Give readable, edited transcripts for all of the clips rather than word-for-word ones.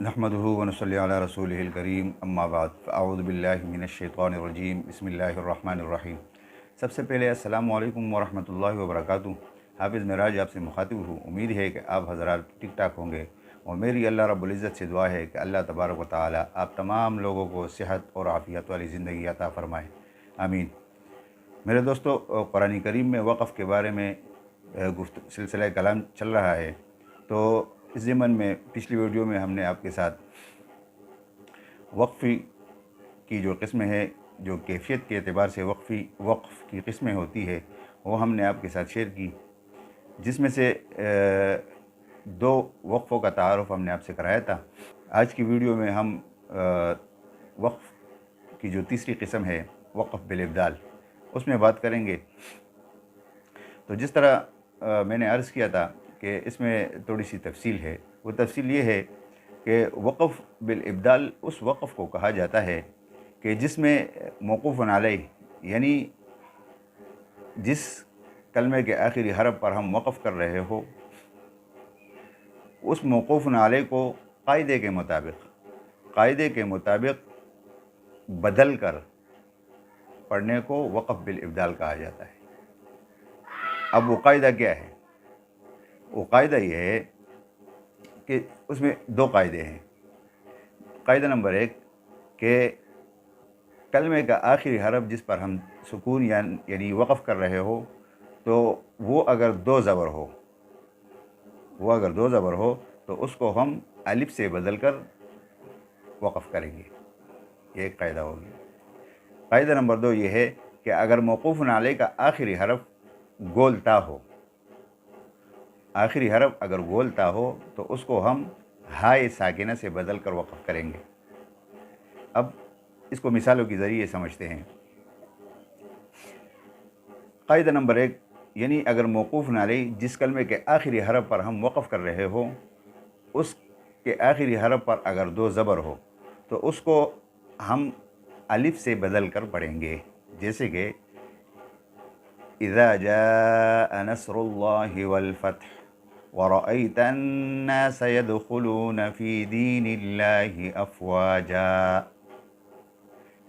नहमदुहु व नसल्ली अला रसूलिहिल करीम अम्मा बाद अऊज़ु बिल्लाहि मिनश शैतानिर रजीम बिस्मिल्लाहिर रहमानिर रहीम। सबसे पहले अस्सलामु अलैकुम व रहमतुल्लाहि व बरकातुहू। हाफ़िज़ मेराज आपसे मुखातिब हूँ। उम्मीद है कि आप हज़रात ठीक ठाक होंगे और मेरी अल्लाह रब्बुल इज़्ज़त से दुआ है कि अल्लाह तबारक व तआला आप तमाम लोगों को सेहत और आफ़ियत वाली ज़िंदगी अता फ़रमाए, आमीन। मेरे दोस्तों, कुरान करीम में वक़्फ़ के बारे में सिलसिला कलाम चल रहा है। तो इस ज़िमन में पिछली वीडियो में हमने आपके साथ वक्फ़ की जो किस्में हैं, जो कैफियत के एतबार से वक्फ़ की किस्में होती है, वो हमने आपके साथ शेयर की, जिसमें से दो वक्फ़ों का तारुफ़ हमने आपसे कराया था। आज की वीडियो में हम वक्फ़ की जो तीसरी किस्म है, वक़्फ़ बिल इब्दाल, उसमें बात करेंगे। तो जिस तरह मैंने अर्ज़ किया था कि इसमें थोड़ी सी तफसील है। वो तफसील ये है कि वक़्फ़ बिल इब्दाल उस वक़्फ़ को कहा जाता है कि जिसमें मौक़ूफ़ुन अलैह, यानी जिस कलमे के आखिरी हरफ पर हम वक़्फ़ कर रहे हो, उस मौक़ूफ़ुन अलैह को क़ायदे के मुताबिक बदल कर पढ़ने को वक़्फ़ बिल इब्दाल कहा जाता है। अब वो कायदा क्या है? वो कायदा ये है कि उसमें दो कायदे हैं। कायदा नंबर एक कि कलमे का आखिरी हरफ जिस पर हम सुकून यानी वक़्फ़ कर रहे हो, तो वो अगर दो ज़बर हो तो उसको हम अलिफ से बदल कर वक़्फ़ करेंगे। ये एक कायदा हो गया। कायदा नंबर दो ये है कि अगर मौक़ूफ़ुन अलैह का आखिरी हरफ गोल ता हो, आखिरी हरफ अगर गोल ता हो, तो उसको हम हाय साकिना से बदल कर वक़्फ़ करेंगे। अब इसको मिसालों के ज़रिए समझते हैं। कायदा नंबर एक, यानी अगर मौक़ूफ़ुन अलैह जिस कलमे के आखिरी हरफ पर हम वक़्फ़ कर रहे हो, उसके आखिरी हरफ पर अगर दो ज़बर हो, तो उसको हम अलिफ से बदल कर पढ़ेंगे। जैसे कि इज़ा जाअ नस्रुल्लाहि वल फ़त्ह व रअयतन नास यदखुलून फ़ी दीनिल्लाहि अफ़वाजा।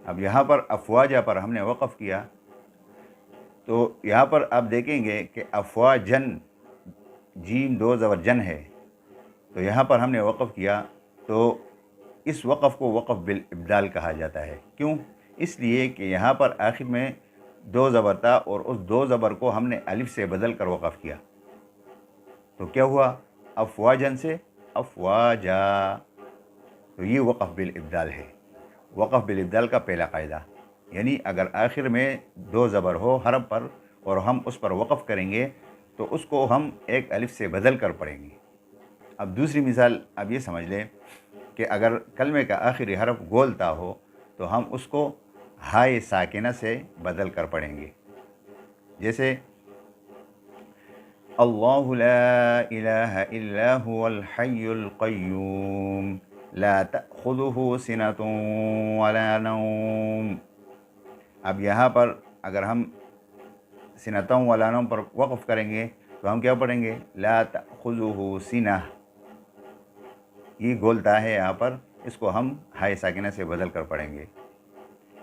अब यहाँ पर अफ़वाजा पर हमने वक़्फ़ किया, तो यहाँ पर आप देखेंगे कि अफ़वाजन, जीम दो ज़बर जन है, तो यहाँ पर हमने वक़्फ़ किया, तो इस वक़्फ़ को वक़्फ़ बिल इब्दाल कहा जाता है। क्यों? इसलिए कि यहाँ पर आखिर में दो ज़बर था और उस दो ज़बर को हमने अलिफ से बदल कर वक़्फ़ किया, तो क्या हुआ? अफ़वाजन से अफ़वाजा। तो ये वक़्फ़ बिल इब्दाल है। वक़्फ़ बिल इब्दाल का पहला कायदा, यानी अगर आखिर में दो ज़बर हो हरफ पर और हम उस पर वक़्फ़ करेंगे, तो उसको हम एक अलिफ से बदल कर पढ़ेंगे। अब दूसरी मिसाल आप ये समझ लें कि अगर कलमे का आखिरी हरफ गोल ता हो, तो हम उसको हाय साकिना से बदल कर पढ़ेंगे। जैसे अल्लाहु ला इलाहा इल्ला हुवल हय्युल क़य्यूम ला तअख़ुज़ुहु सिनतुन वला नौम। अब यहाँ पर अगर हम सिनतुन वला नौम पर वक़्फ़ करेंगे, तो हम क्या पढ़ेंगे? ला तअख़ुज़ुहु सिनह, ये गोलता है यहाँ पर, इसको हम हाय साकिना से बदल कर पढ़ेंगे।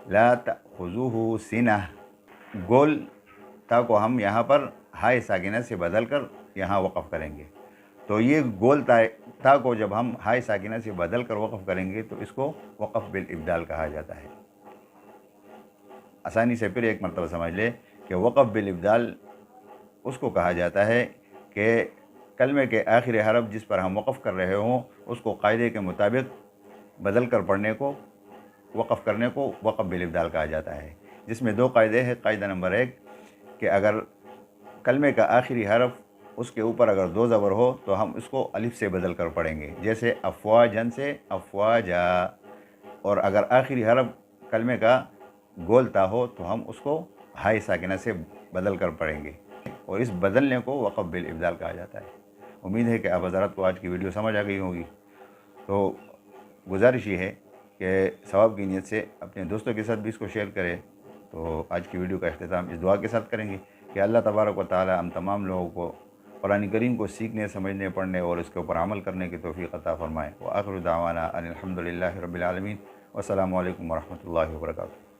ला तअख़ुज़ुहु सिनह, गोल ता को हम यहाँ पर हाय साकिना से बदल कर यहाँ वक़्फ़ करेंगे। तो ये गोल ता को जब हम हाय साकिना से बदल कर वक़्फ़ करेंगे, तो इसको वक़्फ़ बिल इब्दाल कहा जाता है। आसानी से फिर एक मरतबा समझ ले कि वक़्फ़ बिल इब्दाल उसको कहा जाता है कि कलमे के आखिरी हरफ जिस पर हम वक़्फ़ कर रहे हों, उसको कायदे के मुताबिक बदल कर पढ़ने को, वक़्फ़ करने को वक़्फ़ बिल इब्दाल कहा जाता है, जिसमें दो कायदे हैं। कायदा नंबर एक कि अगर कलमे का आखिरी हरफ उसके ऊपर अगर दो ज़बर हो, तो हम उसको अलिफ से बदल कर पढ़ेंगे। जैसे अफ़वाजन से अफ़वाजा। और अगर आखिरी हरफ कलमे का गोल ता हो, तो हम उसको हाय साकिना से बदल कर पढ़ेंगे, और इस बदलने को वक़्फ़ बिल इब्दाल कहा जाता है। उम्मीद है कि आप हज़रात को आज की वीडियो समझ आ गई होगी। तो गुजारिश ये है कि सवाब की नीयत से अपने दोस्तों के साथ भी इसको शेयर करें। तो आज की वीडियो का अख्तिताम इस दुआ के साथ करेंगे कि अल्लाह तबारक व तआला हम तमाम लोगों को قرآن کریم کو سیکھنے، سمجھنے، پڑھنے اور اس کے اوپر عمل کرنے کی توفیق عطا فرمائے۔ وآخر دعوانا ان الحمد للہ رب العالمین۔ والسلام علیکم ورحمۃ اللہ وبرکاتہ۔